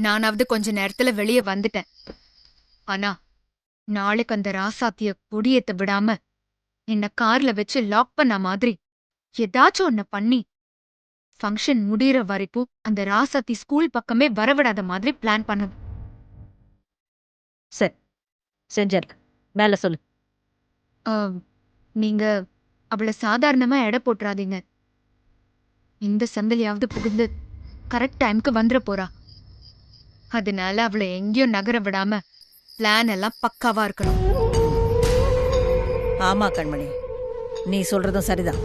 நானாவது கொஞ்ச நேரத்துல வெளியே வந்துட்டேன். ஆனா நாளைக்கு அந்த ராசாத்திய கொடியேத்த விடாம என்ன கார்ல வச்சு லாக் பண்ண மாதிரி ஏதாச்சும் ஒன்ன பண்ணி ஃபங்க்ஷன் முடியற வரைக்கும் அந்த ராசாத்தி ஸ்கூல் பக்கமே வரவிடாத மாதிரி பிளான் பண்ணணும். சரி, செஞ்சிடலாம். மேல சொல்லு. நீங்க அவளை சாதாரணமா எடை போட்டுறாதீங்க. இந்த சந்தலையாவது புகுந்து கரெக்ட் டைம்க்கு வந்துட போறா. அதனால அவளை எங்கேயும் நகர விடாம பிளான் எல்லாம் பக்காவா இருக்கணும். ஆமா கண்மணி, நீ சொல்றதும் சரிதான்.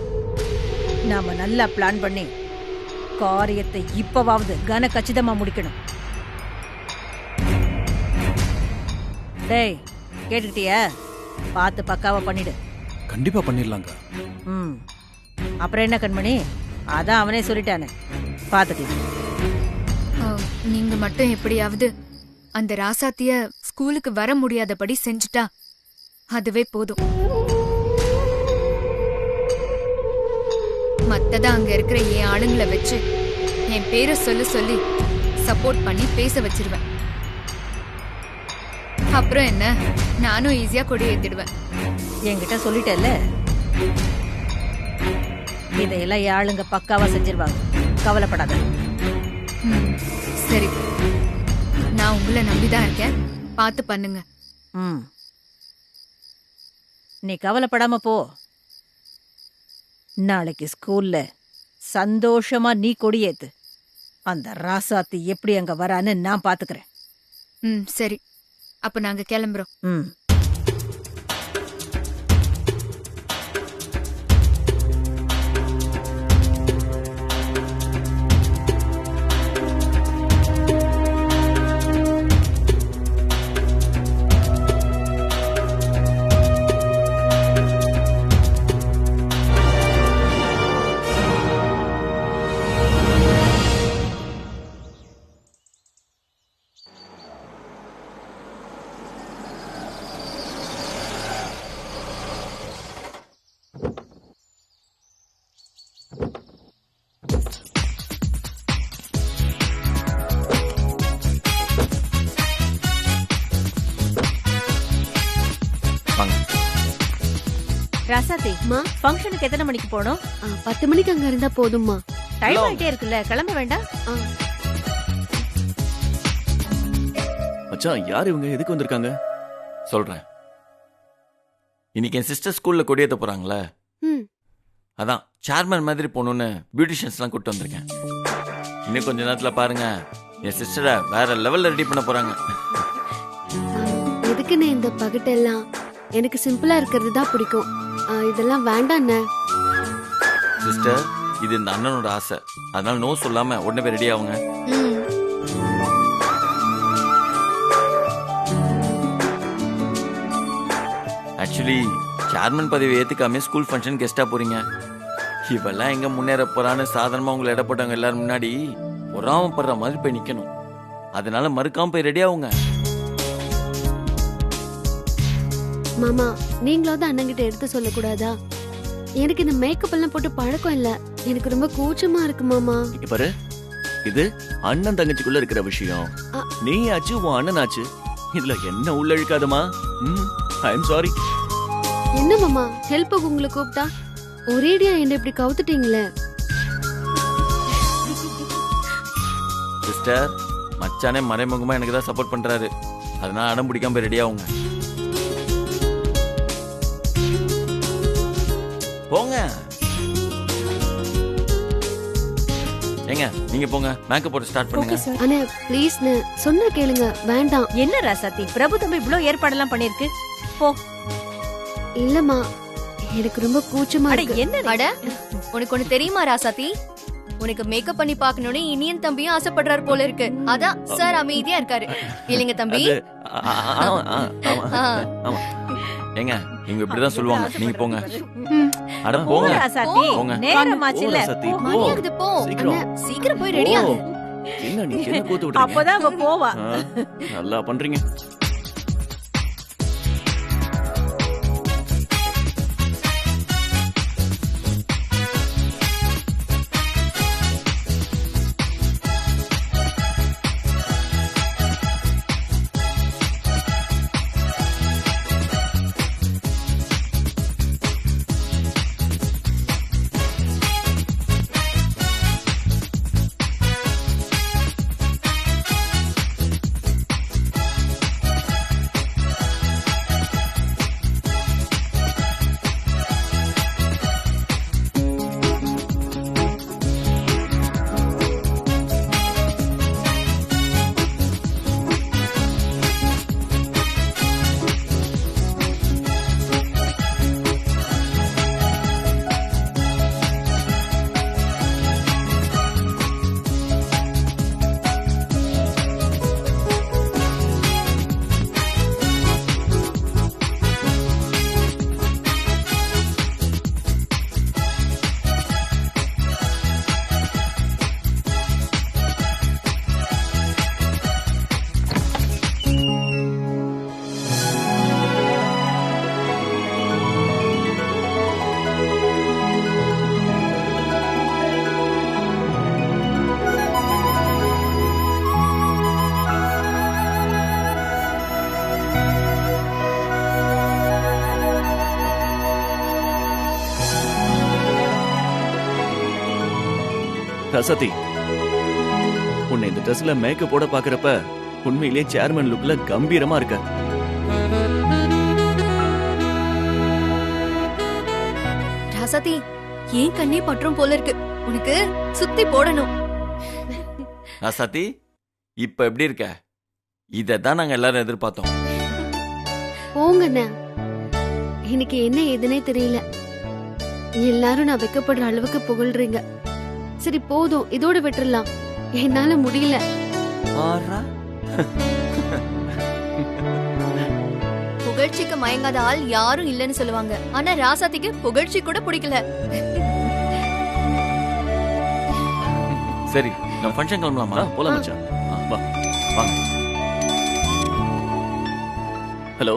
நாம நல்லா பிளான் பண்ணி காரியத்தை இப்பவாவது கன கச்சிதமா முடிக்கணும். டேய், கேட்டுக்கிட்டியா? பார்த்து பக்காவா பண்ணிடு. கண்டிப்பா பண்ணிடலாங்க. அப்புறம் என்ன கண்மணி, அதான் அவனே சொல்லிட்டானே, பார்த்துக்கலாம். நீங்க மட்டும் எப்படியாவது அந்த ராசாத்திய ஸ்கூலுக்கு வர முடியாதபடி செஞ்சுட்டா அதுவே போதும். மத்ததா அங்க இருக்கிற என் ஆளுங்களை வச்சு என் பேரை சொல்லி சப்போர்ட் பண்ணி பேச வச்சிருவேன். அப்புறம் என்ன, நானும் ஈஸியா கொடி ஏத்திடுவேன். என்கிட்ட சொல்லிட்டேல்ல, இதையெல்லாம் ஆளுங்க பக்காவா செஞ்சிருவாங்க, கவலைப்படாத. சரி, நான் உங்களை நம்பிதான் இருக்கேன், பார்த்து பண்ணுங்க. நீ கவலைப்படாம போ. நாளைக்கு ஸ்கூல்ல சந்தோஷமா நீ கொடியேத்து. அந்த ராசாத்தி எப்படி அங்க வரான்னு நான் பாத்துக்கிறேன். சரி, அப்ப நாங்க கிளம்புறோம். ராசாத்தி, ஃபங்க்ஷனுக்கு எத்தனை மணிக்கு போகணும்? 10 மணிக்கு அங்க இருந்தா போதும்மா. டைம் ஆயிட்டே இருக்குல்ல, கிளம்ப வேண்டாம்? மச்சான், யார் இவங்க, எதுக்கு வந்திருக்காங்க? சொல்றேன். இன்னைக்கு என் சிஸ்டர் ஸ்கூல்ல கொடியேத்த போறாங்களே, அதான் சேர்மன் மாதிரி போகணும்னு பியூட்டிஷியன்ஸ்லாம் கூட்டு வந்திருக்கேன். இன்னும் கொஞ்ச நேரத்துல பாருங்க, என் சிஸ்டரை வேற லெவல்ல ரெடி பண்ண போறாங்க. எதுக்குன்னு இந்த பகட்டெல்லாம்? எனக்கு சிம்பிளா இருக்கிறது தான் பிடிக்கும். இதெல்லாம் வேண்டாம் சிஸ்டர். இது இந்த அண்ணனோட ஆசை, அதனால நோ சொல்லாம உடனே போய் ரெடி ஆகுங்க. ஆக்சுவலி சேர்மன் பதவி ஏத்துக்காம ஸ்கூல் ஃபங்க்ஷன் கெஸ்டா போறீங்க. இவெல்லாம் எங்க முன்னேற போறான்னு சாதாரணமா உங்களை இட போட்டவங்க எல்லாரும் முன்னாடி பொறாமப்படுற மாதிரி போய் நிக்கணும். அதனால மறுக்காம போய் ரெடி ஆகுங்க. மாமா, நீங்களாவது அண்ணங்கிட்ட எடுத்து சொல்லக்கூடாதா? எனக்கு இந்த மேக்கப் எல்லாம் போட்டு பழக்கம் இல்ல, எனக்கு ரொம்ப கூச்சமா இருக்கு மாமா. பாரு, இது அண்ணன் தங்கச்சிக்குள்ள இருக்கிற விஷயம். நீ ஆச்சு, உன் அண்ணன் ஆச்சு, இதுல என்ன உள்ள இழுக்காதமா. I am sorry. என்ன மாமா, ஹெல்ப் உங்களை கூப்பிட்டா ஒரேடியா என்ன இப்படி கவுத்துட்டீங்களே? சிஸ்டர், மச்சானே மறைமுகமா எனக்கு தான் சப்போர்ட் பண்றாரு, அதனால அடம் பிடிக்காம போய் ரெடி ஆகுங்க. போங்க. ஏங்க, நீங்க போங்க, மேக்கப் போட்டு ஸ்டார்ட் பண்ணுங்க. அண்ணே ப்ளீஸ், சொன்ன கேளுங்க. வேண்டாம். என்ன ராசாத்தி, பிரபு தம்பி இவ்ளோ ஏற்பாடெல்லாம் பண்ணிருக்கு, போ. இல்லம்மா, எனக்கு ரொம்ப கூச்சமா இருக்கு. என்ன அட, உனக்கு ஒண்ணு தெரியுமா ராசாத்தி? உனக்கு மேக்கப் பண்ணி பாக்கணும்னு இனியன் தம்பியும் ஆசைப்படுறாரு போல இருக்கு. அதான் சார் அமைதியா இருக்காரு, இல்லைங்க தம்பி? ஏங்க, இவங்க இப்படிதான் சொல்லுவாங்க, நீங்க போங்க. அட போங்க ராசாத்தி, நேரமாச்சுல. மணியாகுது, போ. சீக்கிரம் போய் ரெடி ஆகு. என்ன நீ என்ன கூத்து விடுறீங்க? அப்பதான் அவ போவா. நல்லா பண்றீங்க. ரசதி, உன்னை இந்த ட்ரெஸ்ல மேக்கப் போட பாக்குறப்ப உண்மையிலேயே சேர்மன் லுக்ல கம்பீரமா இருக்க. ராசாத்தி, ஏன் கண்ணே பற்றும் போல இருக்கு. உனக்கு சுத்தி போடணும். ராசாத்தி, இப்ப எப்படி இருக்க? இததான் நாங்க எல்லாரும் எதிர்பார்த்தோம். போங்கண்ணே, எனக்கு என்ன ஏதுனே தெரியல. எல்லாரும் நான் வெக்கப்படுற அளவுக்கு புகழ்றீங்க. சரி போதும், இதோட விட்டுறலாம். என்னால முடியல. புகழ்ச்சிக்கு மயங்காத ஆள் யாரும் இல்லன்னு சொல்லுவாங்க. ஆனா ராசாத்திக்கு புகழ்ச்சி கூட பிடிக்கல. சரி, நம்ம ஃபங்க்ஷன் கிளம்பலாமா? போலாம் மச்சான். வா வாங்க. ஹலோ.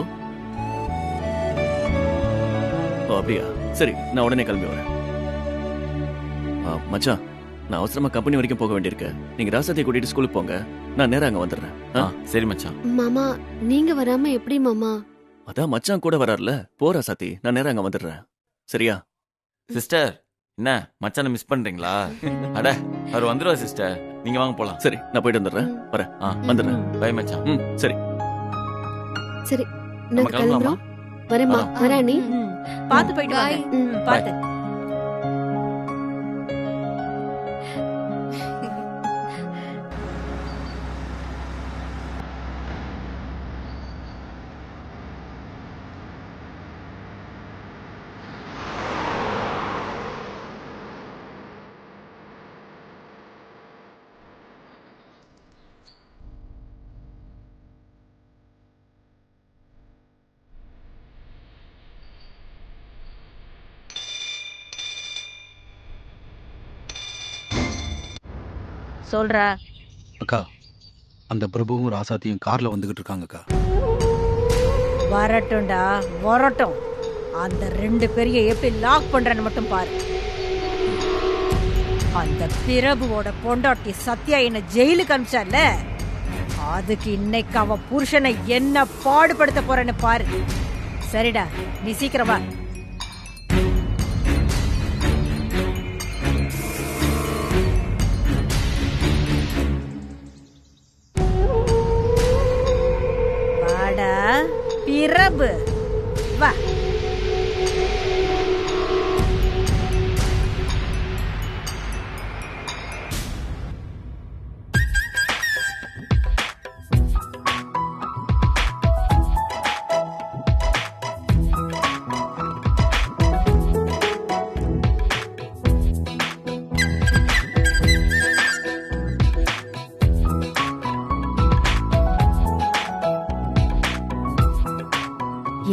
ஓ அப்படியா? சரி, நான் உடனே கிளம்பி வரேன். மச்சான், நான் அவசரமா கம்பெனி வரைக்கும் போக வேண்டியிருக்கு. நீங்க ராசாத்தியை கூட்டிட்டு ஸ்கூலுக்கு போங்க, நான் நேரா அங்க வந்துடுறேன். சரி மச்சான். மாமா, நீங்க வராம எப்படி மாமா? அதான் மச்சான் கூட வராருல. போ ராசாத்தி, நான் நேரா அங்க வந்துடுறேன். சரியா? சிஸ்டர், என்ன மச்சான மிஸ் பண்றீங்களா? அட, அவர் வந்துருவா சிஸ்டர். நீங்க வாங்க போலாம். சரி, நான் போயிட்டு வந்துடுறேன். வரேன், வந்துடுறேன். பை மச்சான். சரி சரி, நம்ம நான் கிளம்பலாமா? கிளம்புறோம். வரேம்மா, வரானி. பாத்து போயிட்டு Bye. வாங்க. பாத்து. சொல்றா. அக்கா, அந்த பிரபுவும் ராசாத்தியும் கார்ல வந்துகிட்டு இருக்காங்கக்கா. வரட்டும்டா, வரட்டும். அந்த 2 பேரையும் எப்படி லாக் பண்றேன்னு மட்டும் பாரு. அந்த பிரபுவோட பொண்டாட்டி சத்யா என்ன ஜெயிலுக்கு அனுப்பிச்சால, அதுக்கு இன்னைக்கு அவ புருஷனை என்ன பாடுபடுத்த போறேன்னு பாரு. சரிடா, நீ சீக்கிரம் வா. வாடா பிரபு, வா.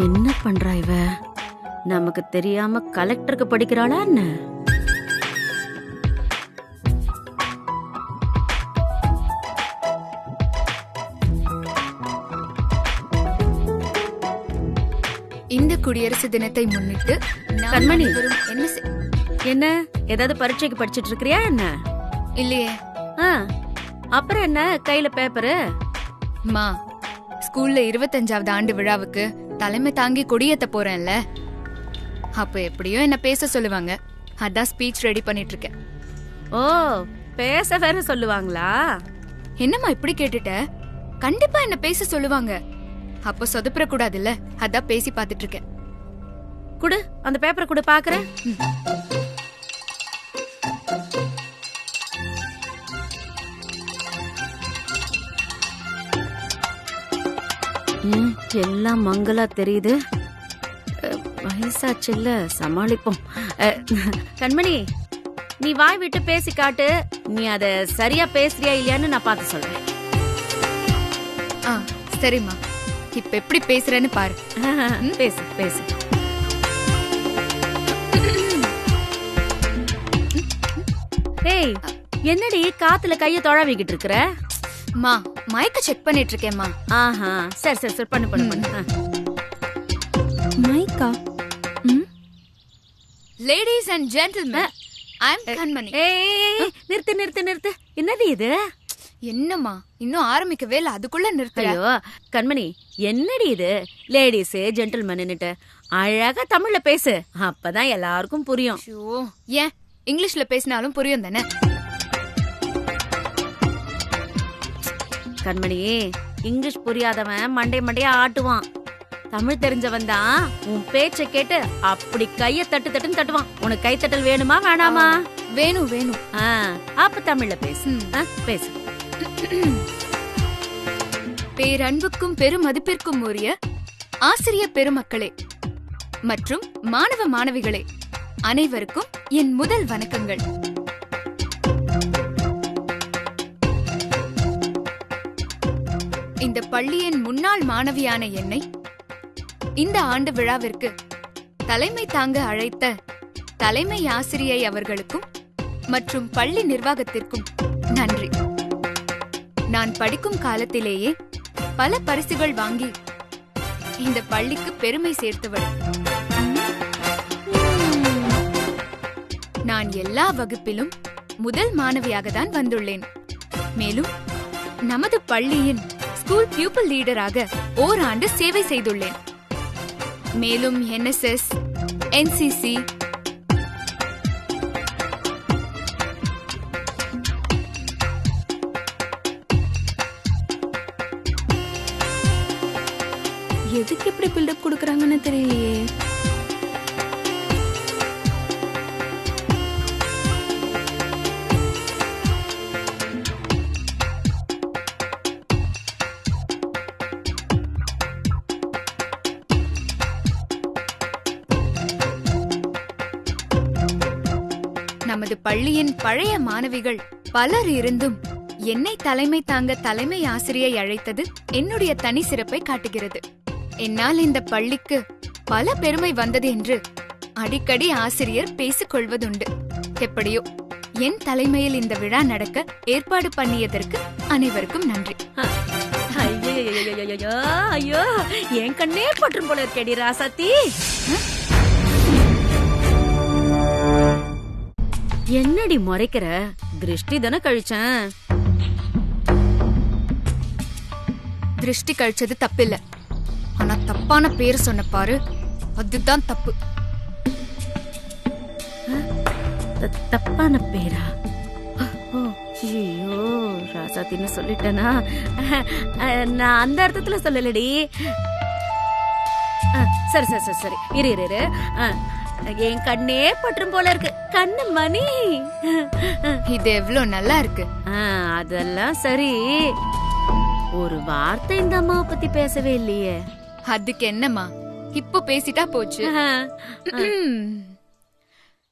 என்ன பண்றா இவ? நமக்கு தெரியாம கலெக்டருக்கு படிக்கிறாளா என்ன? இந்த குடியரசு தினத்தை முன்னிட்டு நாம் கண்மணி. அனைவரும் என்ன என்ன ஏதாவது பரீட்சைக்கு படிச்சிட்டு இருக்கிறியா என்ன? இல்லையே ஆ, அப்புறம் என்ன கையில பேப்பரு? மா, ஸ்கூல்ல 25வது ஆண்டு விழாவுக்கு தலைமை தாங்கி கொடியேத்த போறேன்ல, அப்ப எப்படியும் என்ன பேச சொல்லுவாங்க. அதான் ஸ்பீச் ரெடி பண்ணிட்டு இருக்கேன். ஓ, பேச வேற சொல்லுவாங்களா? என்னம்மா இப்படி கேட்டுட்ட? கண்டிப்பா என்ன பேச சொல்லுவாங்க. அப்ப சொதப்பிட கூடாதுல்ல, அதான் பேசி பாத்துட்டு இருக்கேன். குடு, அந்த பேப்பரை குடு பாக்குறேன். எல்லாம் மங்களா தெரியுது. வயசாச்சுல்ல, சமாளிப்போம். கண்மணி, நீ வாய் விட்டு பேசி காட்டு. நீ அத சரியா பேசுறியா இல்லையான்னு நான் பார்த்து சொல்றேன். சரிம்மா, இப்ப எப்படி பேசுறேன்னு பாரு. பேசு பேசு. ஏய், என்னடி காத்துல கைய தொழாவிக்கிட்டு இருக்கிற? மா, மைக்க செக் பண்ணிட்டு இருக்கேம்மா. ஆஹா, சரி சரி சரி, பண்ணு பண்ணு பண்ணு. மைக்கா? லேடிஸ் அண்ட் ஜென்டில்மேன், ஐ அம் கண்மணி. ஏய், நிறுத்து நிறுத்து நிறுத்து. என்னது இது? என்னம்மா, இன்னும் ஆரம்பிக்கவே இல்ல, அதுக்குள்ள நிறுத்த? ஐயோ கண்மணி, என்னடி இது? லேடிஸ் ஜென்டில்மேன்னுட்டு அழகா தமிழ்ல பேசு, அப்பதான் எல்லாருக்கும் புரியும். ஏன் இங்கிலீஷ்ல பேசினாலும் புரியும் தானே? கண்மணி, இங்கிலீஷ் புரியாதவன் மண்டையா ஆட்டுவான். தமிழ் தெரிஞ்சவன் தான் உன் பேச்ச கேட்டு அப்படி கைய தட்டுன்னு தட்டுவான். உனக்கு கைத்தட்டல் வேணுமா வேணாமா? வேணும் வேணும். அப்ப தமிழ்ல பேசு. பேசு. பேரன்புக்கும் பெருமதிப்பிற்கும் உரிய ஆசிரிய பெருமக்களே மற்றும் மாணவ மாணவிகளே, அனைவருக்கும் என் முதல் வணக்கங்கள். இந்த பள்ளியின் முன்னாள் மாணவியான என்னை இந்த ஆண்டு விழாவிற்கு தலைமை தாங்க அழைத்த தலைமை ஆசிரியை அவர்களுக்கும் மற்றும் பள்ளி நிர்வாகத்திற்கும் நன்றி. நான் படிக்கும் காலத்திலேயே பல பரிசுகள் வாங்கி இந்த பள்ளிக்கு பெருமை சேர்த்தவள். நான் எல்லா வகுப்பிலும் முதல் மாணவியாக தான் வந்துள்ளேன். மேலும் நமது பள்ளியின் ஸ்கூல் பியூப்பிள் லீடராக ஓராண்டு சேவை செய்துள்ளேன். மேலும் NSS, NCC, எதுக்கு இப்படி பில்டப் கொடுக்கறாங்கன்னு தெரியலையே. நமது பள்ளியின் பழைய மாணவிகள் பலர் இருந்தும் என்னை தலைமை தாங்க தலைமை ஆசிரியை அழைத்தது என்னுடைய தனி சிறப்பை காட்டுகிறது. என்னால் இந்த பள்ளிக்கு பல பெருமை வந்தது என்று அடிக்கடி ஆசிரியர் பேசிக் கொள்வதுண்டு. எப்படியோ என் தலைமையில் இந்த விழா நடக்க ஏற்பாடு பண்ணியதற்கு அனைவருக்கும் நன்றி. ஐயோ, என் கண்ணே பற்றும் போல இருக்கேடி ராசாத்தி. என்னடி முறைக்கிற? திருஷ்டி தானே கழிச்சேன். திருஷ்டி கழிச்சது தப்பில்ல, ஆனா தப்பான பேர் சொன்ன பாரு, அதுதான் தப்பு. தப்பான பேரா? ஐயோ, ராசாத்தின்னு சொல்லிட்டேனா? நான் அந்த அர்த்தத்துல சொல்லலடி. சரி சரி சரி சரி, இரு. என் கண்ணே பற்றும் போல இருக்கு. கண்ணு மணி, இது எவ்வளவு நல்லா இருக்கு. அதெல்லாம் சரி, ஒரு வார்த்தை இந்த அம்மாவை பத்தி பேசவே இல்லையே. அதுக்கு என்னம்மா, இப்போ பேசிட்டா போச்சு.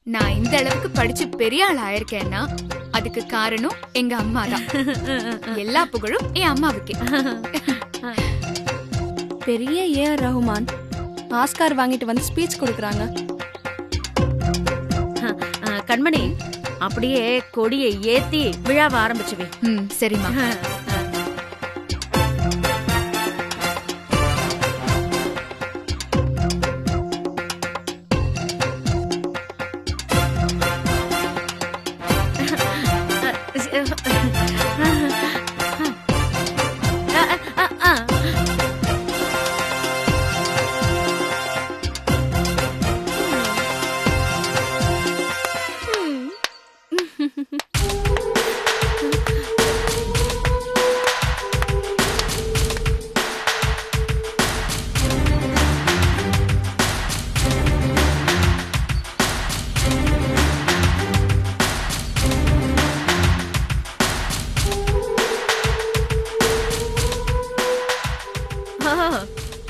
நான் இந்த அளவுக்கு படிச்சு பெரிய ஆள் ஆயிருக்கேன்னா அதுக்கு காரணம் எங்க அம்மா தான். எல்லா புகழும் என் அம்மாவுக்கு. பெரிய AR ரஹ்மான் ஆஸ்கார் வாங்கிட்டு வந்து ஸ்பீச் கொடுக்கறாங்க. கண்மணி, அப்படியே கொடியை ஏத்தி விழாவை ஆரம்பிச்சுவே. சரிம்மா.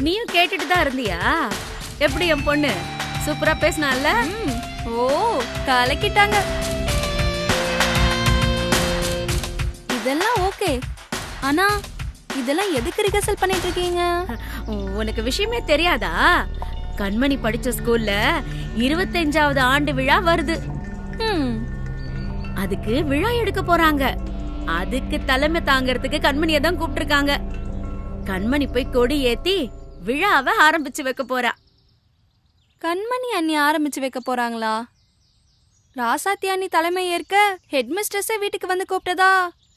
நீயும் கேட்டுட்டு தான் இருந்தியா? எப்படி என் பொண்ணு சூப்பரா பேசினால? ஓ, கலக்கிட்டாங்க. இதெல்லாம் ஓகே, ஆனா இதெல்லாம் எதுக்கு ரிஹர்சல் பண்ணிட்டு இருக்கீங்க? உனக்கு விஷயமே தெரியாதா? கண்மணி படிச்ச ஸ்கூல்ல 25வது ஆண்டு விழா வருது. அதுக்கு விழா எடுக்க போறாங்க. அதுக்கு தலைமை தாங்கறதுக்கு கண்மணியை தான் கூப்பிட்டுருக்காங்க. கண்மணி போய் கொடி ஏத்தி விழாவை ஆரம்பிச்சு வைக்க போறா. கண்மணி அண்ணி ஆரம்பிச்சு வைக்க போறாங்களா? ராசாத்தி அண்ணி தலைமை ஏற்க ஹெட்மிஸ்ட்ரஸே வீட்டுக்கு வந்து கூப்பிட்டதா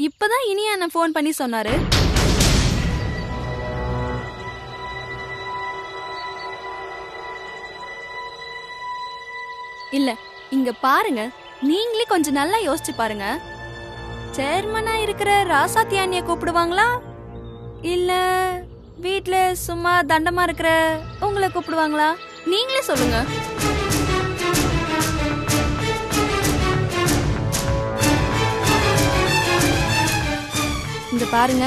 இப்பதான் இனி அண்ணன் போன் பண்ணி சொன்னாரு. இல்ல, இங்க பாருங்க, நீங்களே கொஞ்சம் நல்லா யோசிச்சு பாருங்க. சேர்மனா இருக்கிற ராசாத்தி அண்ணிய கூப்பிடுவாங்களா இல்ல வீட்ல சும்மா தண்டமா இருக்கிற உங்களை கூப்பிடுவாங்களா? நீங்களே சொல்லுங்க. இந்த பாருங்க,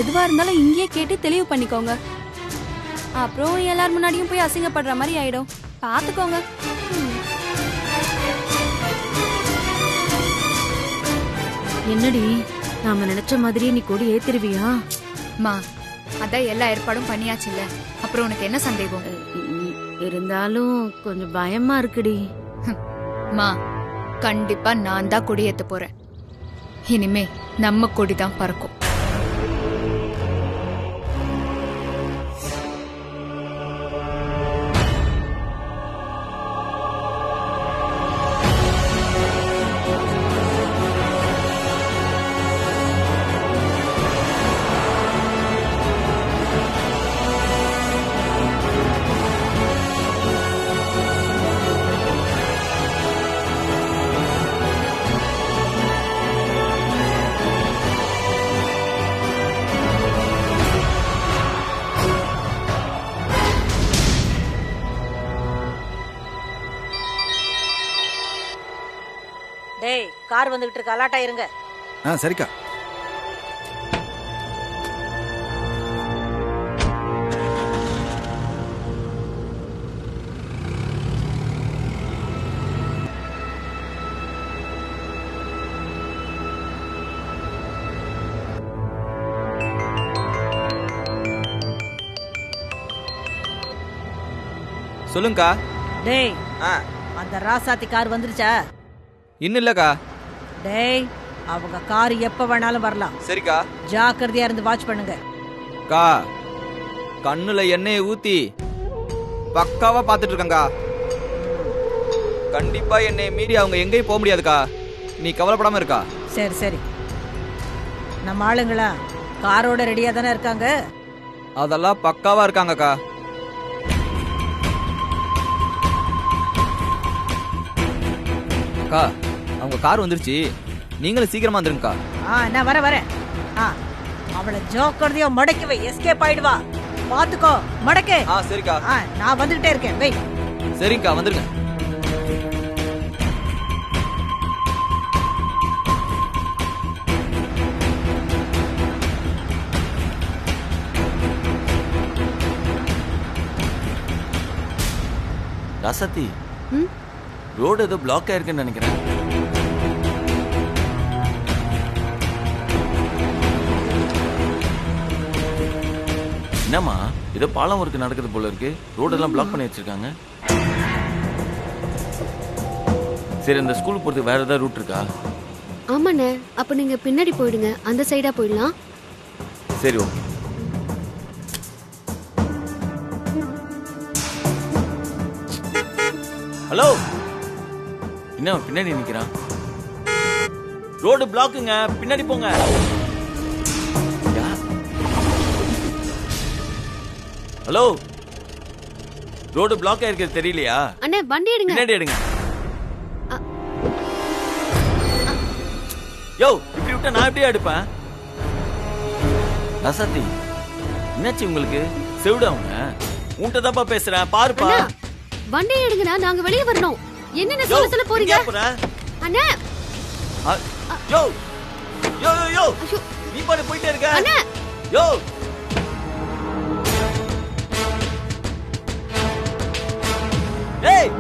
எதுவா இருந்தாலும் இங்கேயே கேட்டு தெளிவு பண்ணிக்கோங்க. அப்புறம் எல்லார் முன்னாடியும் போய் அசிங்கப்படுற மாதிரி ஆயிடும். பாத்துக்கோங்க. என்னடி நாம நினைச்ச மாதிரி நீ கொடி ஏத்திருவியா? மா, அதான் எல்லா ஏற்பாடும் பண்ணியாச்சுல்ல, அப்புறம் உனக்கு என்ன சந்தேகம்? இருந்தாலும் கொஞ்சம் பயமா இருக்குடி. மா, கண்டிப்பா நான் தான் கொடியேத்த போறேன். இனிமே நம்ம கொடி தான் பறக்கும். டேய், கார் வந்துகிட்டு இருக்கு, அலாட்டா இருங்க. சரிக்கா. சொல்லுங்கக்கா. டேய், அந்த ராசாத்தி கார் வந்துருச்சா? இன்னும் இல்லக்கா. டேய், அவங்க கார் எப்ப வேணாலும் வரலாம். சரிக்கா. ஜாக்கிரதையா இருந்து வாட்ச் பண்ணுங்க. கா, கண்ணுல எண்ணெயை ஊத்தி பக்காவா பாத்துட்டு இருக்கங்கா. கண்டிப்பா என்னை மீறி அவங்க எங்கேயும் போக முடியாதுக்கா. நீ கவலைப்படாம இருக்கா? சரி சரி. நம்ம ஆளுங்களா காரோட ரெடியா தானே இருக்காங்க? அதெல்லாம் பக்காவா இருக்காங்கக்கா. அக்கா, அவங்க கார் வந்துருச்சு, நீங்களும் சீக்கிரமா வந்துருங்கக்கா. நான் வரேன். அவளை ஜோக்கிறதையோ மடக்கி வை, எஸ்கேப் ஆயிடுவா. பாத்துக்கோ, மடக்கே. சரிக்கா. நான் வந்துகிட்டே இருக்கேன், வை. சரிங்கக்கா, வந்துருங்க. ராசாத்தி, ரோடு ஏதோ பிளாக் ஆயிருக்குன்னு நினைக்கிறேன். என்னம்மா, ஏதோ பாலம் ஒர்க் நடக்குது போல இருக்கு. ரோடெல்லாம் பிளாக் பண்ணி வச்சிருக்காங்க. சரி, இந்த ஸ்கூலுக்கு போறதுக்கு வேற ஏதாவது ரூட் இருக்கா? ஆமாண்ணே, அப்ப நீங்க பின்னாடி போயிடுங்க, அந்த சைடா போயிடலாம். சரி, ஓகே. ஹலோ, என்ன பின்னாடி நிக்கிறான்? ரோடு பிளாக்குங்க, பின்னாடி போங்க. ஹலோ, ரோடு பிளாக் ஆயிருக்கு, தெரியலையா? அண்ணே, வண்டி எடுங்க. பின்னாடி எடுங்க. யோ, இப்படி விட்டா நான் எப்படியா எடுப்பேன்? ரசாத்தி, என்னாச்சு உங்களுக்கு? செவிட அவங்க உன்கிட்ட தாப்பா பேசுறேன், பாருப்பா. வண்டி எடுங்கண்ணா, நாங்க வெளியே வரணும். என்னென்ன சொல்ல போறீங்க? அண்ணே, யோ யோ யோ, நீ பாட்டு போயிட்டே இருக்க. அண்ணே, யோ, ஏய்,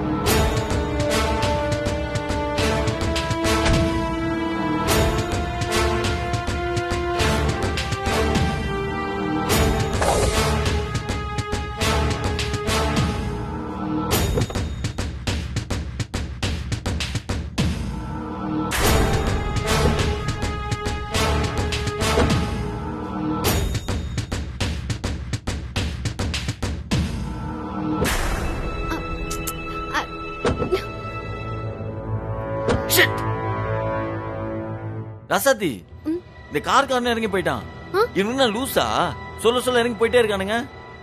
ரசாத்தி, இந்த கார்காரன் இறங்கி போயிட்டான். இவனுங்க லூசா? சொல்ல இறங்கி போயிட்டே இருக்கானுங்க.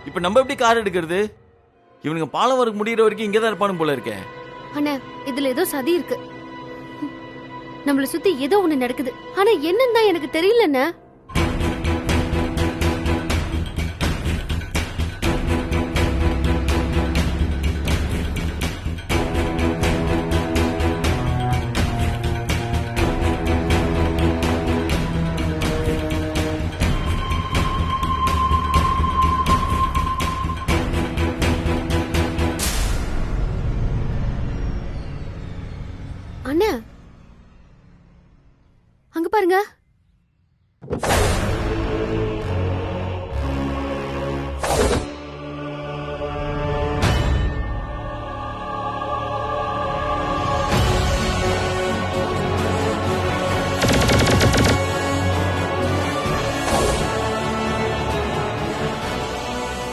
இப்ப நம்ம எப்படி கார் எடுக்கிறது? இவனுங்க பாலம் வரைக்கும் முடியற வரைக்கும் இங்கதான் இருப்பானு போல இருக்கே. அண்ணா, இதுல ஏதோ சதி இருக்கு. நம்மள சுத்தி ஏதோ ஒண்ணு நடக்குது. ஆனா என்னன்னு தான் எனக்கு தெரியலண்ணே.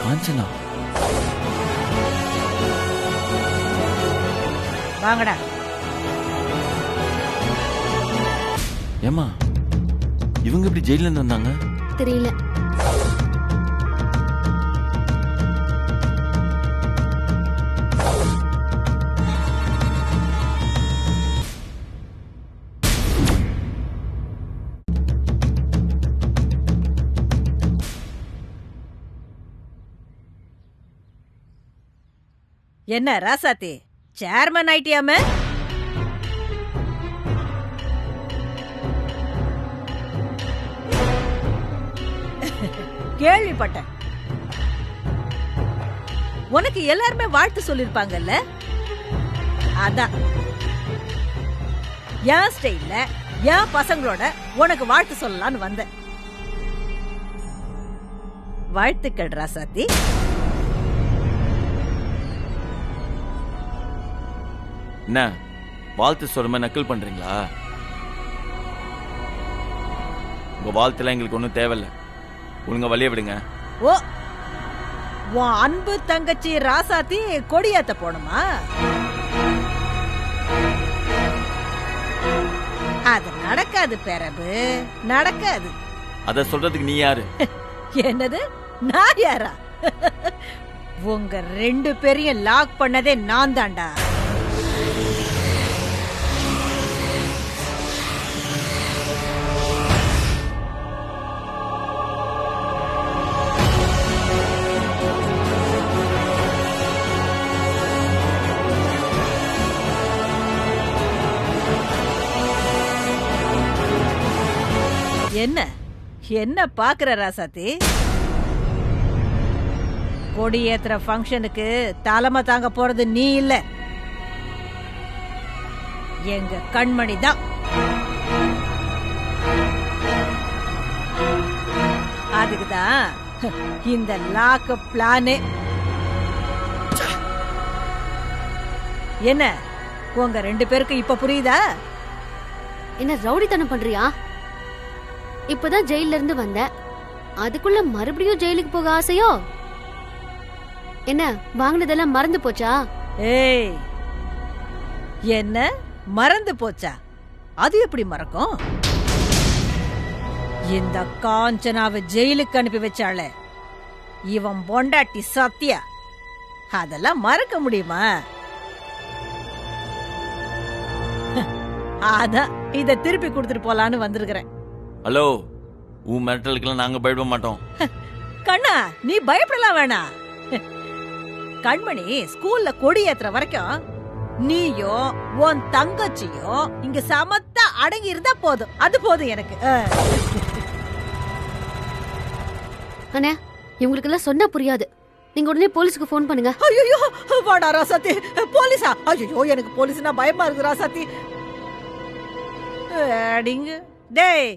காஞ்சனா வாங்கடா. ஏமா இவங்க எப்படி ஜெயில இருந்து வந்தாங்க? தெரியல. என்ன ராசாத்தி, சேர்மன் ஆயிட்டியாம? கேள்விப்பட்டேன். உனக்கு எல்லாருமே வாழ்த்து சொல்லிருப்பாங்கல்ல, அதான் என் ஸ்டைல்ல என் பசங்களோட உனக்கு வாழ்த்து சொல்லலான்னு வந்தேன். வாழ்த்துக்கள் ராசாத்தி. என்ன வாழ்த்து சொல்லுமே நக்கல் பண்றீங்களா? உங்க வாழ்த்துலாம் எங்களுக்கு ஒன்றும் தேவையில்லை. ஒழுங்கா வழிய விடுங்க. ஓ, உன் அன்பு தங்கச்சி ராசாத்தி கொடியேத்த போணுமா? அது நடக்காது பேரபு, நடக்காது. அத சொல்றதுக்கு நீ யாரு? என்னது, நான் யாரா? உங்க 2 பேரையும் லாக் பண்ணதே நான் தான்டா. என்ன என்ன பாக்குற ராசாத்தி? கொடியேத்துற ஃபங்க்ஷனுக்கு தலைமை தாங்க போறது நீ இல்ல, எங்க கண்மணி தான். அதுக்குதான் இந்த லாக் பிளானே. என்ன உங்க 2 பேருக்கு இப்ப புரியுதா? என்ன ரவுடித்தனம் பண்றியா? இப்பதான் ஜெயில இருந்து வந்த, அதுக்குள்ள மறுபடியும் ஜெயிலுக்கு போக ஆசையோ? என்ன வாங்கினதெல்லாம் மறந்து போச்சா? ஏய், என்ன மறந்து போச்சா? அது எப்படி மறக்கும்? இந்த காஞ்சனாவை ஜெயிலுக்கு அனுப்பி வச்சாளே இவன் பொண்டாட்டி சத்யா, அதெல்லாம் மறக்க முடியுமா? அதான் இத திருப்பி கொடுத்துட்டு போலான்னு வந்திருக்கிறேன். ஹலோ, உன் மிரட்டலுக்கெல்லாம் நாங்க பயப்பட மாட்டோம். கண்ணா, நீ பயப்படலாம் வேணாம். கண்மணி ஸ்கூல்ல கொடி ஏத்துற வரைக்கும் நீயோ உன் தங்கச்சியோ இங்க சமத்தா அடங்கி இருந்தா போதும். அது போதும் எனக்கு. அண்ணே, இவங்களுக்கு எல்லாம் சொன்னா புரியாது. நீங்க உடனே போலீஸ்க்கு போன் பண்ணுங்க. ஐயோ, வாடா ராசாத்தி. போலீஸா? ஐயோ, எனக்கு போலீஸ்னா பயமா இருக்கு ராசாத்தி. அடிங்க டேய்.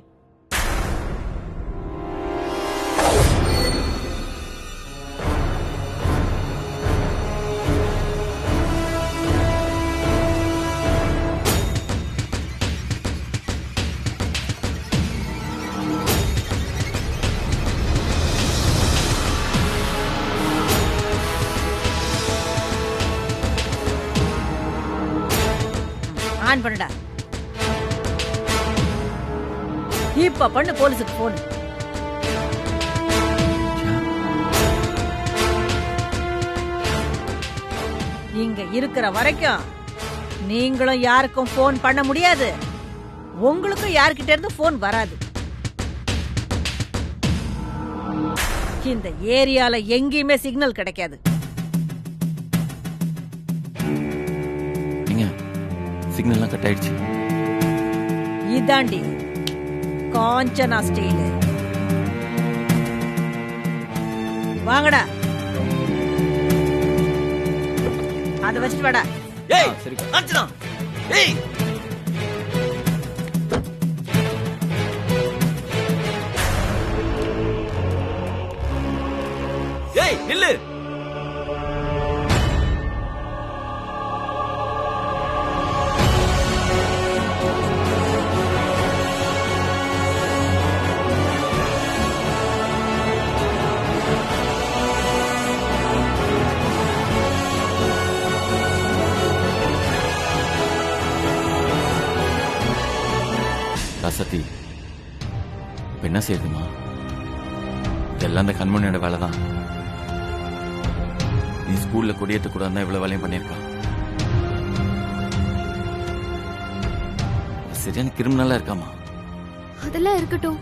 ஆன் பண்ணுடா. இப்ப பண்ணு போலீஸுக்கு போன். இங்க இருக்கிற வரைக்கும் நீங்களும் யாருக்கும் போன் பண்ண முடியாது, உங்களுக்கும் யார்கிட்ட இருந்து போன் வராது. இந்த ஏரியால எங்கேயுமே சிக்னல் கிடைக்காது. சிக்னல்லாம் கட் ஆயிடுச்சு. இதாண்டி காஞ்சனா ஸ்டைல். வாங்கடா, அத வச்சுட்டு வாடா. ஏய் சரி காஞ்சனா. ஏய் ஏய் நில்லு. ராசத்தி, இப்ப என்ன செய்யுதுமா? இதெல்லாம் அந்த கண்மணியோட வேலை தான். நீ ஸ்கூல்ல கொடியேற்ற கூட தான் இவ்வளவு வேலையும் பண்ணியிருக்கா. சரியான கிரிமினலா இருக்காமா. அதெல்லாம் இருக்கட்டும்,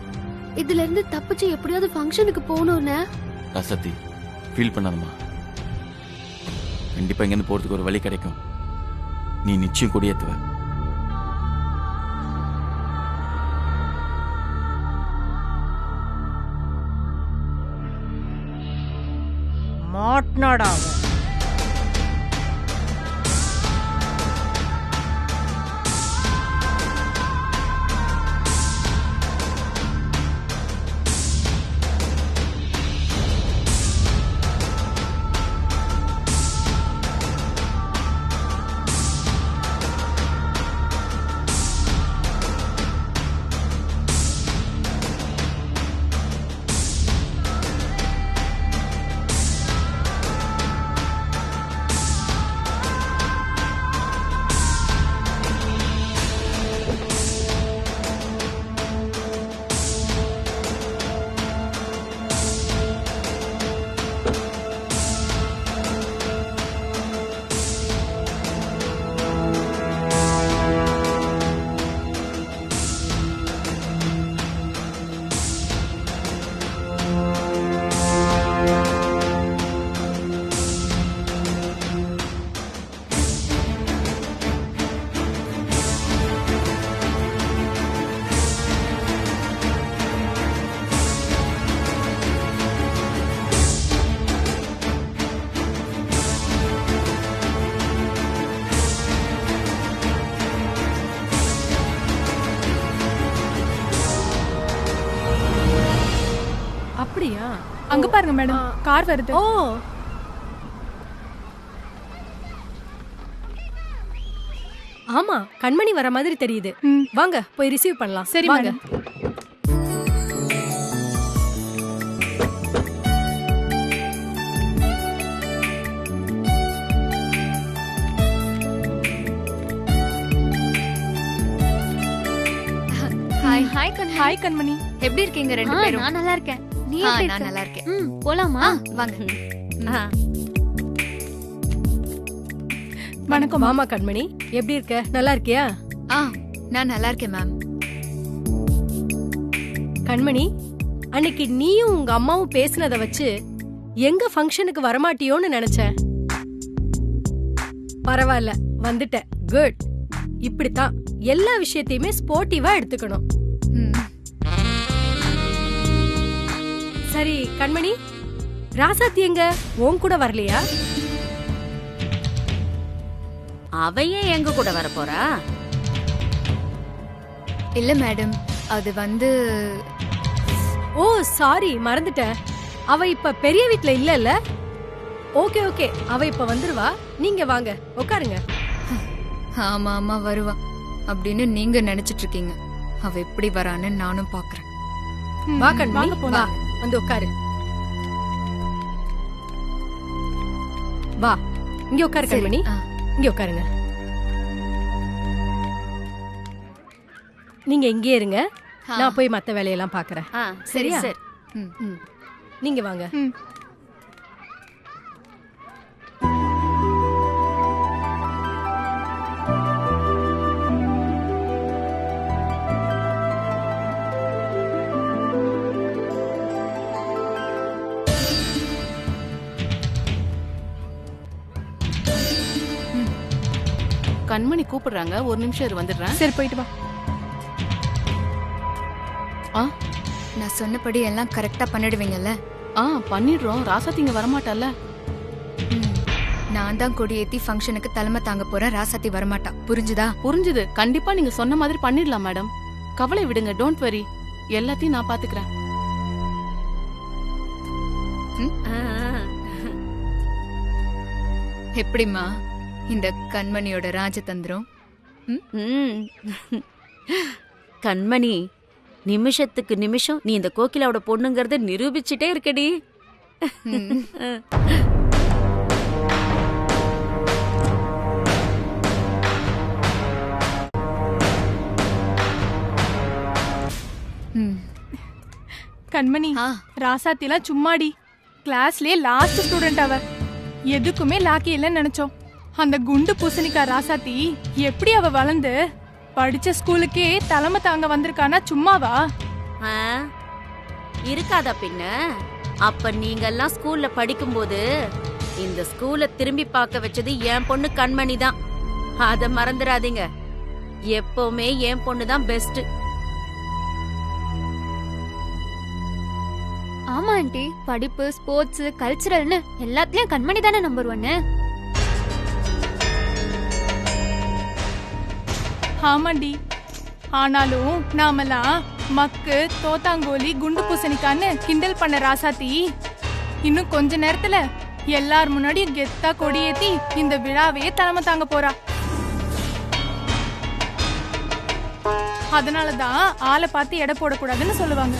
இதுல இருந்து தப்பிச்சு எப்படியாவது ஃபங்க்ஷனுக்கு போகணும்னு. ராசத்தி, ஃபீல் பண்ணாதம்மா. கண்டிப்பா இங்கிருந்து போறதுக்கு ஒரு வழி கிடைக்கும். நீ நிச்சயம் கொடியேத்துவ. மாட்னாடா அப்படியா? அங்க பாருங்க மேடம், கார் வருது. ஓ, ஆமா, கண்மணி வர மாதிரி தெரியுது. வாங்க போய் ரிசீவ் பண்ணலாம். சரி வாங்க. மேடம். ஹாய் ஹாய் ஹாய் கண்மணி. எப்படி இருக்கீங்க ரெண்டு பேரும்? நான் நல்லா இருக்கேன். நீ ஆ, எப்படி நான் இருக்க? நல்லா இருக்கேன். போலாமா? வாங்க. வணக்கம். மாமா கண்மணி, எப்படி இருக்க? நல்லா இருக்கியா? நான் நல்லா இருக்கேன் மேம். கண்மணி, அன்னைக்கு நீயும் உங்க அம்மாவும் பேசினத வச்சு எங்க ஃபங்க்ஷனுக்கு வரமாட்டியோன்னு நினைச்சேன். பரவாயில்ல, வந்துட்ட. குட். இப்படித்தான் எல்லா விஷயத்தையுமே ஸ்போர்ட்டிவா எடுத்துக்கணும். சரி கண்மணி, ராசாத்தி எங்க? உன் கூட வரலையா? அவையே எங்க கூட வர போறா? இல்ல மேடம், அது வந்து ஓ சாரி, மறந்துட்டேன். அவ இப்ப பெரிய வீட்ல இல்லல்ல? ஓகே ஓகே, அவ இப்ப வந்துருவா. நீங்க வாங்க, உட்காருங்க. ஆமா ஆமா வருவா அப்படின்னு நீங்க நினைச்சிட்டு இருக்கீங்க. அவ எப்படி வரான்னு நானும் பாக்குறேன். வா கண்மணி, வாங்க வா, போலாம். வந்து உட்காரு. வா, இங்க உட்காரு சரி, கண்மணி. இங்க உட்காருங்க. நீங்க இங்கே இருங்க, நான் போய் மத்த வேலையெல்லாம் பாக்குறேன். சரி சரியா? சரி. நீங்க வாங்க. கண்மணி கூப்பிடுறாங்க, ஒரு நிமிஷம் இரு, வந்துடுறேன். சரி, போயிட்டு வா. நான் சொன்னபடி எல்லாம் கரெக்டா பண்ணிடுவீங்கல்ல? பண்ணிடுறோம். ராசாத்திங்க வரமாட்டால? நான் தான் கொடியேத்தி ஃபங்க்ஷனுக்கு தலைமை தாங்க போறேன். ராசாத்தி வரமாட்டா. புரிஞ்சுதா? புரிஞ்சுது. கண்டிப்பா நீங்க சொன்ன மாதிரி பண்ணிடலாம் மேடம். கவலை விடுங்க, டோன்ட் வரி. எல்லாத்தையும் நான் பாத்துக்கிறேன். எப்படிமா இந்த கண்மணியோட ராஜதந்திரம்? கண்மணி, நிமிஷத்துக்கு நிமிஷம் நீ இந்த கோகிலாவோட பொண்ணுங்கறத நிரூபிச்சுட்டே இருக்கடி. கண்மணி ராசாத்திலாம் சும்மாடி. கிளாஸ்லயே லாஸ்ட் ஸ்டூடெண்ட் அவ. எதுக்குமே லாக்கி இல்லைன்னு நினைச்சோம். அந்த குண்டு பூசணிக்கா ராசாத்தி எப்படி அவ வளர்ந்து படிச்ச ஸ்கூலுக்கே தலைமை தாங்க வந்திருக்கானா சும்மாவா? இருக்காதா பின்ன? அப்ப நீங்க எல்லாம் ஸ்கூல்ல படிக்கும்போது இந்த ஸ்கூல்ல திரும்பி பார்க்க வச்சது என் பொண்ணு கண்மணி தான். அத மறந்துடாதீங்க. எப்பவுமே என் பொண்ணு தான் பெஸ்ட். ஆமா ஆண்டி, படிப்பு, ஸ்போர்ட்ஸ், கல்ச்சரல்னு எல்லாத்துலயும் கண்மணி தானே நம்பர் 1. ஆமாண்டி. ஆனாலும் நாமெல்லாம் மக்கு, தோத்தாங்கோலி, குண்டு பூசணிக்கான்னு கிண்டல் பண்ண ராசாத்தி இன்னும் கொஞ்ச நேரத்துல எல்லார் முன்னாடியும் கெத்தா கொடியேத்தி இந்த விழாவையே தலைமை தாங்க போறா. அதனாலதான் ஆளை பார்த்து எடை போடக்கூடாதுன்னு சொல்லுவாங்க.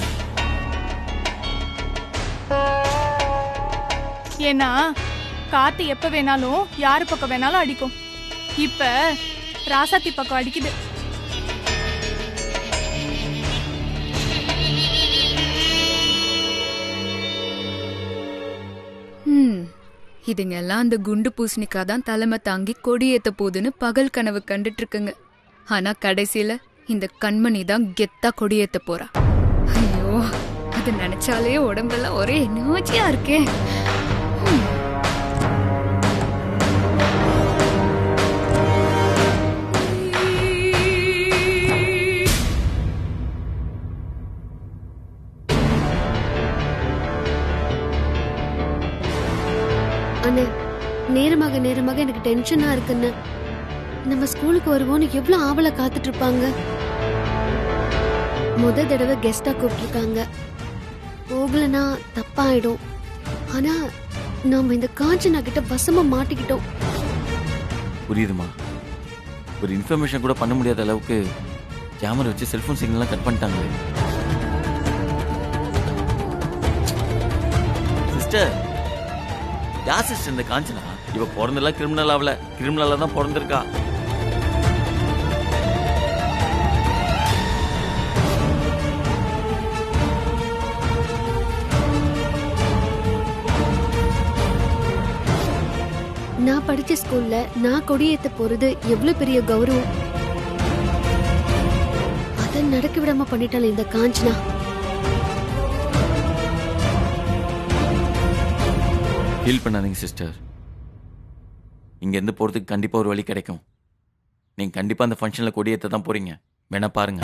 ஏன்னா காத்து எப்ப வேணாலும் யாரு பக்கம் வேணாலும் அடிக்கும். இப்ப ராசாத்தி பக்கம் அடிக்குது. இதுங்க எல்லாம் அந்த குண்டு பூசணிக்கா தான் தலைமை தாங்கி கொடியேத்த போதுன்னு பகல் கனவு கண்டுட்டு இருக்குங்க. ஆனா கடைசியில இந்த கண்மணி தான் கெத்தா கொடியேத்த போறா. ஐயோ, அது நினைச்சாலே உடம்பெல்லாம் ஒரே எனர்ஜியா இருக்கே. அண்ணே, நேரமாக நேரமாக எனக்கு டென்ஷனா இருக்குன்னு. நம்ம ஸ்கூலுக்கு வருவோம்னு எவ்வளவு ஆவலை காத்துட்டு இருப்பாங்க. முத தடவை கெஸ்டா கூப்பிட்டுருக்காங்க. போகலனா தப்பாயிடும். ஆனா நாம இந்த காஞ்சனா கிட்ட வசமா மாட்டிக்கிட்டோம். புரியுதுமா? ஒரு இன்ஃபர்மேஷன் கூட பண்ண முடியாத அளவுக்கு கேமரா வச்சு செல்போன் சிக்னல்லாம் கட் பண்ணிட்டாங்க. சிஸ்டர், யார் சிஸ்டர் இந்த காஞ்சனா? இவ பிறந்தெல்லாம் கிரிமினல் ஆகல, கிரிமினலா தான் பிறந்திருக்கா. நான் படிச்ச ஸ்கூல்ல நான் கொடியேத்த போறது எவ்வளவு பெரிய கௌரவம். அதை நடக்க விடாம பண்ணிட்டால இந்த காஞ்சனா. ஃபீல் பண்ணாதீங்க சிஸ்டர். இங்க இருந்து போறதுக்கு கண்டிப்பா ஒரு வழி கிடைக்கும். நீங்க கண்டிப்பா அந்த ஃபங்க்ஷன்ல கொடியேத்த தான் போறீங்க. வேணா பாருங்க.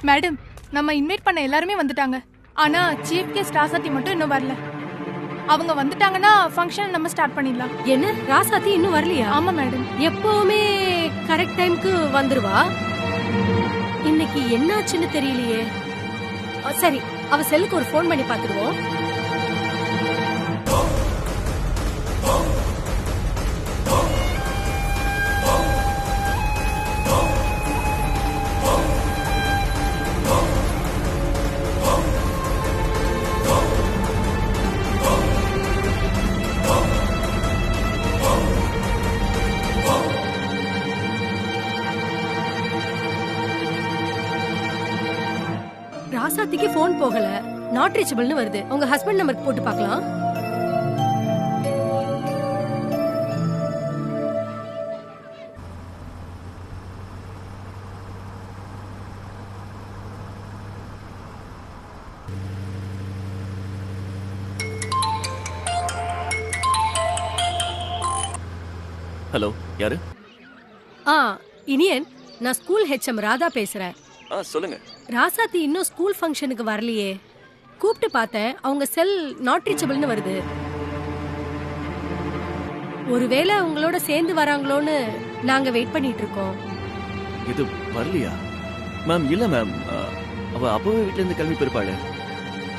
மேடம், நம்ம இன்வைட் பண்ண எல்லாருமே வந்துட்டாங்க. ஆனா சீஃப் கெஸ்ட் ராசாத்தி மட்டும் இன்னும் வரல. அவங்க வந்துட்டாங்கன்னா ஃபங்க்ஷன் நம்ம ஸ்டார்ட் பண்ணிடலாம். என்ன, ராசாத்தி இன்னும் வரலையா? ஆமா மேடம். எப்பவுமே கரெக்ட் டைம்க்கு வந்துருவா. இன்னைக்கு என்னாச்சுன்னு தெரியலையே. சரி, அவ செல்லுக்கு ஒரு ஃபோன் பண்ணி பாத்துடுவோம். ராசாத்திக்கு போன் போகல, நாட் ரீச்சபிள்னு வருது. உங்க ஹஸ்பண்ட் நம்பருக்கு போட்டு பார்க்கலாம். ஹலோ, யாரு? இனியன், நான் ஸ்கூல் ஹெச்எம் ராதா பேசுறேன். சொல்லுங்க. ராசாத்தி இன்னும் ஸ்கூல் ஃபங்க்ஷனுக்கு வரலையே. கூப்பிட்டு பார்த்தேன், அவங்க செல் நாட் ரீச்சபிள்னு வருது. ஒருவேளை உங்களோட சேர்ந்து வராங்களோன்னு நாங்க வெயிட் பண்ணிட்டு இருக்கோம். இது வரலையா மேம்? இல்ல மேம், அவ அப்பவே வீட்ல இருந்து கிளம்பி போயிருப்பாளே.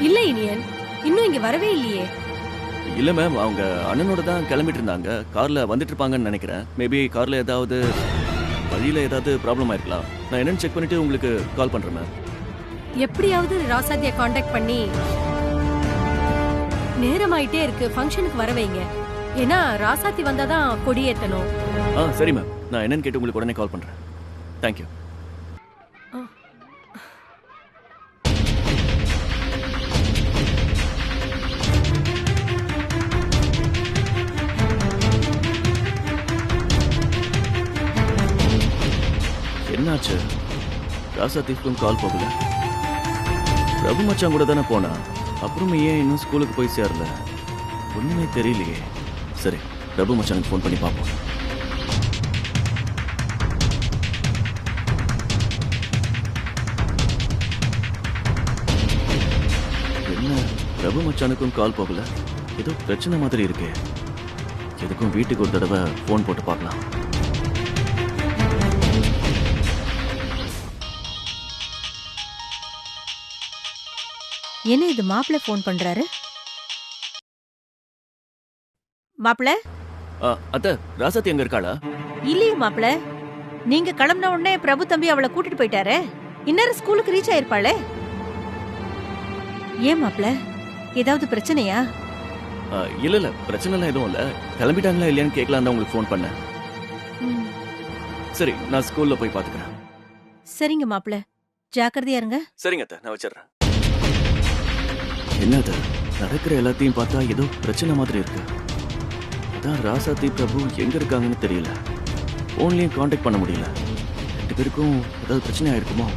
இல்ல இனியன், இன்னும் இங்க வரவே இல்லையே. இல்ல மேம், அவங்க அண்ணனோட தான் கிளம்பிட்டு இருந்தாங்க. கார்ல வந்துட்டு இருப்பாங்கன்னு நினைக்கிறேன். மேபி கார்ல ஏதாவது வழியில ஏதாவது ப்ராப்ளம் ஆயிருக்கலாம். நான் என்னன்னு செக் பண்ணிட்டு உங்களுக்கு கால் பண்றேன் மேம். எப்படியாவது ராசாத்திய காண்டாக்ட் பண்ணி நேரமாயிட்டே இருக்கு, ஃபங்க்ஷனுக்கு வர வைங்க. ஏன்னா ராசாத்தி வந்தாதான் கொடியேத்தணும். சரி மேம், நான் என்னன்னு கேட்டு உங்களுக்கு உடனே கால் பண்றேன். தேங்க்யூ. என்னாச்சு? ராசாத்திக்கும் கால் போகல. பிரபு மச்சான் கூட தானே போனா, அப்புறமே ஏன் இன்னும் ஸ்கூலுக்கு போய் சேரல? ஒண்ணுமே தெரியலையே. சரி, பிரபு மச்சானுக்கு ஃபோன் பண்ணி பார்ப்போம். என்ன பிரபு மச்சானுக்கும் கால் போகல? ஏதோ பிரச்சனை மாதிரி இருக்கே. எதுக்கும் வீட்டுக்கு ஒரு தடவை ஃபோன் போட்டு பார்க்கலாம். என்ன இது மாப்பிள்ள ஃபோன் பண்றாரு? மாப்பிள்ள? அத்த, ராசாத்தி எங்க இருக்காளா? இல்லையே மாப்பிள்ள, நீங்க கிளம்பின உடனே பிரபு தம்பி அவளை கூட்டிட்டு போயிட்டாரு. இன்னொரு ஸ்கூலுக்கு ரீச் ஆயிருப்பாளே. ஏன் மாப்பிள்ள, ஏதாவது பிரச்சனையா? இல்ல இல்ல, பிரச்சனை எல்லாம் எதுவும் இல்ல. கிளம்பிட்டாங்களா இல்லையான்னு கேட்கலாம் தான் உங்களுக்கு ஃபோன் பண்ணேன். சரி, நான் ஸ்கூல்ல போய் பாத்துக்கிறேன். சரிங்க மாப்பிள்ள, ஜாக்கிரதையா இருங்க. சரிங்க அத்த, நான் வச்சிடுறேன். என்னது, நடக்கிற எல்லாத்தையும் பார்த்தா ஏதோ பிரச்சனை மாதிரி இருக்கு. அதான் ராசாத்தி பிரபு எங்க இருக்காங்கன்னு தெரியல. போன்லயும் காண்டாக்ட் பண்ண முடியல. ரெண்டு பேருக்கும் ஏதாவது பிரச்சனை ஆயிருக்குமோ?